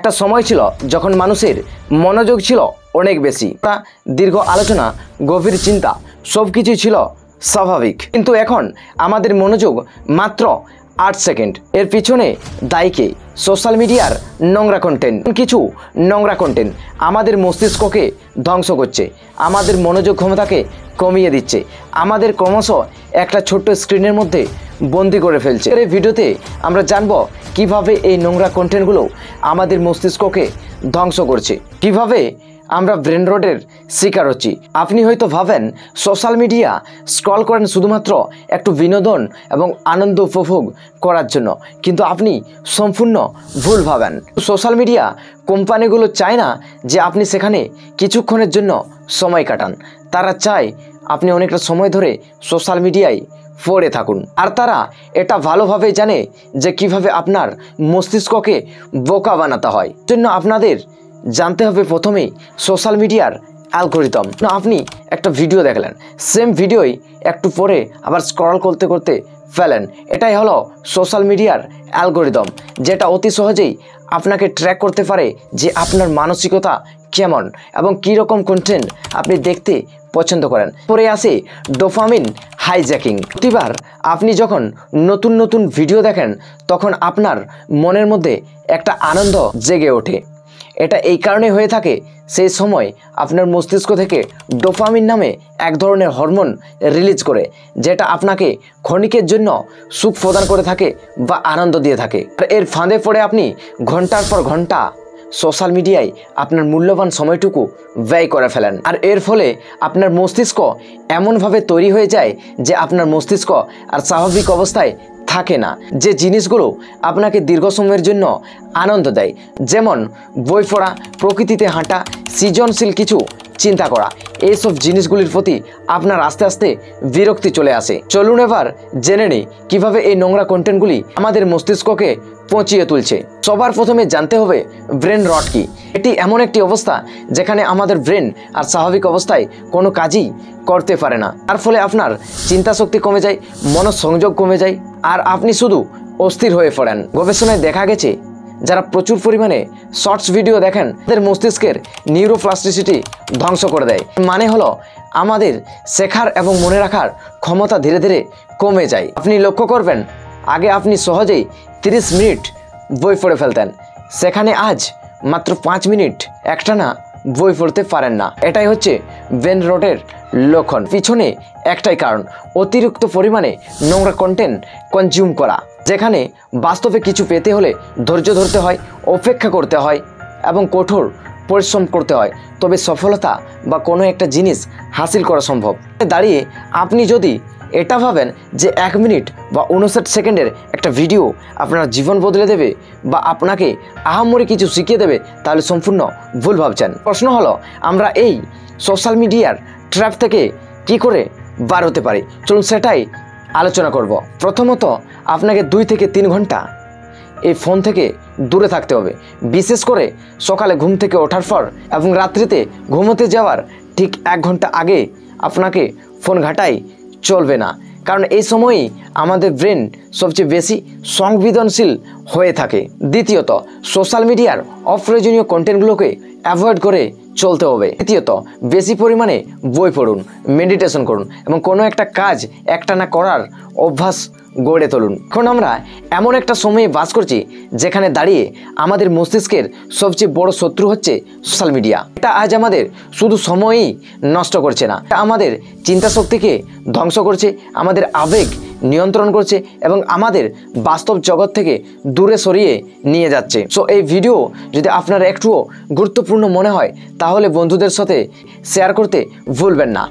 একটা সময় ছিল যখন মানুষের মনোযোগ ছিল অনেক বেশি, দীর্ঘ আলোচনা, গভীর চিন্তা সবকিছুই ছিল স্বাভাবিক। কিন্তু এখন আমাদের মনোযোগ মাত্র 8 সেকেন্ড। এর পিছনে দায়ীকে সোশ্যাল মিডিয়ার নোংরা কন্টেন্ট। কিছু নোংরা কন্টেন্ট আমাদের মস্তিষ্ককে ধ্বংস করছে, আমাদের মনোযোগ ক্ষমতাকে কমিয়ে দিচ্ছে, আমাদের ক্রমশ একটা ছোট্ট স্ক্রিনের মধ্যে বন্দি করে ফেলছে। এই ভিডিওতে আমরা জানবো কিভাবে এই নোংরা কন্টেন্টগুলো আমাদের মস্তিষ্ককে ধ্বংস করছে, কিভাবে আমরা ব্রেন রটের শিকার হচ্ছি। আপনি হয়তো ভাবেন সোশ্যাল মিডিয়া স্ক্রল করেন শুধুমাত্র একটু বিনোদন এবং আনন্দ উপভোগ করার জন্য, কিন্তু আপনি সম্পূর্ণ ভুল ভাবেন। সোশ্যাল মিডিয়া কোম্পানিগুলো চায় না যে আপনি সেখানে কিছুক্ষণের জন্য সময় কাটান, তারা চায় আপনি অনেকটা সময় ধরে সোশ্যাল মিডিয়ায় পড়ে থাকুন। আর তারা এটা ভালোভাবে জানে যে কিভাবে আপনার মস্তিষ্ককে বোকা বানাতে হয়। জন্য আপনাদের জানতে হবে প্রথমেই সোশ্যাল মিডিয়ার অ্যালগরিদম। আপনি একটা ভিডিও দেখলেন, সেম ভিডিওই একটু পরে আবার স্ক্রল করতে করতে ফেলেন। এটাই হলো সোশ্যাল মিডিয়ার অ্যালগরিদম, যেটা অতি সহজেই আপনাকে ট্র্যাক করতে পারে যে আপনার মানসিকতা কেমন এবং কী রকম কন্টেন্ট আপনি দেখতে পছন্দ করেন। পরে আসে ডোপামিন হাইজ্যাকিং। প্রতিবার আপনি যখন নতুন নতুন ভিডিও দেখেন তখন আপনার মনের মধ্যে একটা আনন্দ জেগে ওঠে। এটা এই কারণে হয়ে থাকে, সেই সময় আপনার মস্তিষ্ক থেকে ডোপামিন নামে এক ধরনের হরমোন রিলিজ করে, যেটা আপনাকে ক্ষণিকের জন্য সুখ প্রদান করে থাকে বা আনন্দ দিয়ে থাকে। আর এর ফাঁদে পড়ে আপনি ঘন্টার পর ঘন্টা সোশ্যাল মিডিয়ায় আপনার মূল্যবান সময়টুকু ব্যয় করে ফেলেন। আর এর ফলে আপনার মস্তিষ্ক এমনভাবে তৈরি হয়ে যায় যে আপনার মস্তিষ্ক আর স্বাভাবিক অবস্থায় থাকে না। যে জিনিসগুলো আপনাকে দীর্ঘ সময়ের জন্য আনন্দ দেয়, যেমন বই পড়া, প্রকৃতিতে হাঁটা, সৃজনশীল কিছু চিন্তা করা, এইসব জিনিসগুলির প্রতি আপনার আস্তে আস্তে বিরক্তি চলে আসে। চলুন এবার জেনে নিই কীভাবে এই নোংরা কন্টেন্টগুলি আমাদের মস্তিষ্ককে পচিয়ে তুলছে। সবার প্রথমে জানতে হবে ব্রেন রট কি। এটি এমন একটি অবস্থা যেখানে আমাদের ব্রেন আর স্বাভাবিক অবস্থায় কোনো কাজই করতে পারে না। তার ফলে আপনার চিন্তা শক্তি কমে যায়, মনোসংযোগ কমে যায়, আর আপনি শুধু অস্থির হয়ে পড়েন। গবেষণায় দেখা গেছে যারা প্রচুর পরিমাণে শর্টস ভিডিও দেখেন তাদের মস্তিষ্কের নিউরোপ্লাস্টিসিটি ধ্বংস করে দেয়। মানে হলো আমাদের শেখার এবং মনে রাখার ক্ষমতা ধীরে ধীরে কমে যায়। আপনি লক্ষ্য করবেন আগে আপনি সহজেই 30 মিনিট বই পড়ে ফেলতেন, সেখানে আজ মাত্র 5 মিনিট একটানা বই পড়তে পারেন না। এটাই হচ্ছে ব্রেন রটের লক্ষণ। পিছনে একটাই কারণ, অতিরিক্ত পরিমাণে নোংরা কন্টেন্ট কনজিউম করা, যেখানে বাস্তবে কিছু পেতে হলে ধৈর্য ধরতে হয়, অপেক্ষা করতে হয় এবং কঠোর পরিশ্রম করতে হয়, তবে সফলতা বা কোনো একটা জিনিস হাসিল করা সম্ভব। দাঁড়িয়ে আপনি যদি এটা ভাবেন যে 1 মিনিট বা 59 সেকেন্ডের একটা ভিডিও আপনার জীবন বদলে দেবে বা আপনাকে আহামরি কিছু শিখিয়ে দেবে, তাহলে সম্পূর্ণ ভুল ভাবছেন। প্রশ্ন হলো আমরা এই সোশ্যাল মিডিয়ার ট্র্যাপ থেকে কি করে বার হতে পারি। চলুন সেটাই আলোচনা করব। প্রথমত আপনাকে 2 থেকে 3 ঘন্টা এই ফোন থেকে দূরে থাকতে হবে, বিশেষ করে সকালে ঘুম থেকে ওঠার পর এবং রাত্রিতে ঘুমোতে যাওয়ার ঠিক 1 ঘন্টা আগে আপনাকে ফোন ঘাঁটাই চলবে না, কারণ এই সময়ই আমাদের ব্রেন সবচেয়ে বেশি সংবেদনশীল হয়ে থাকে। দ্বিতীয়ত সোশ্যাল মিডিয়ার অপ্রয়োজনীয় কন্টেন্টগুলোকে অ্যাভয়েড করে চলতে হবে। তৃতীয়ত বেশি পরিমাণে বই পড়ুন, মেডিটেশন করুন এবং কোনো একটা কাজ একটানা করার অভ্যাস গড়ে তুলুন। এখন আমরা এমন একটা সময়ে বাস করছি যেখানে দাঁড়িয়ে আমাদের মস্তিষ্কের সবচেয়ে বড় শত্রু হচ্ছে সোশ্যাল মিডিয়া। এটা আজ আমাদের শুধু সময়ই নষ্ট করছে না, এটা আমাদের চিন্তা শক্তিকে ধ্বংস করছে, আমাদের আবেগ নিয়ন্ত্রণ করছে এবং আমাদের বাস্তব জগৎ থেকে দূরে সরিয়ে নিয়ে যাচ্ছে। সো এই ভিডিও যদি আপনার একটুও গুরুত্বপূর্ণ মনে হয় তাহলে বন্ধুদের সাথে শেয়ার করতে ভুলবেন না।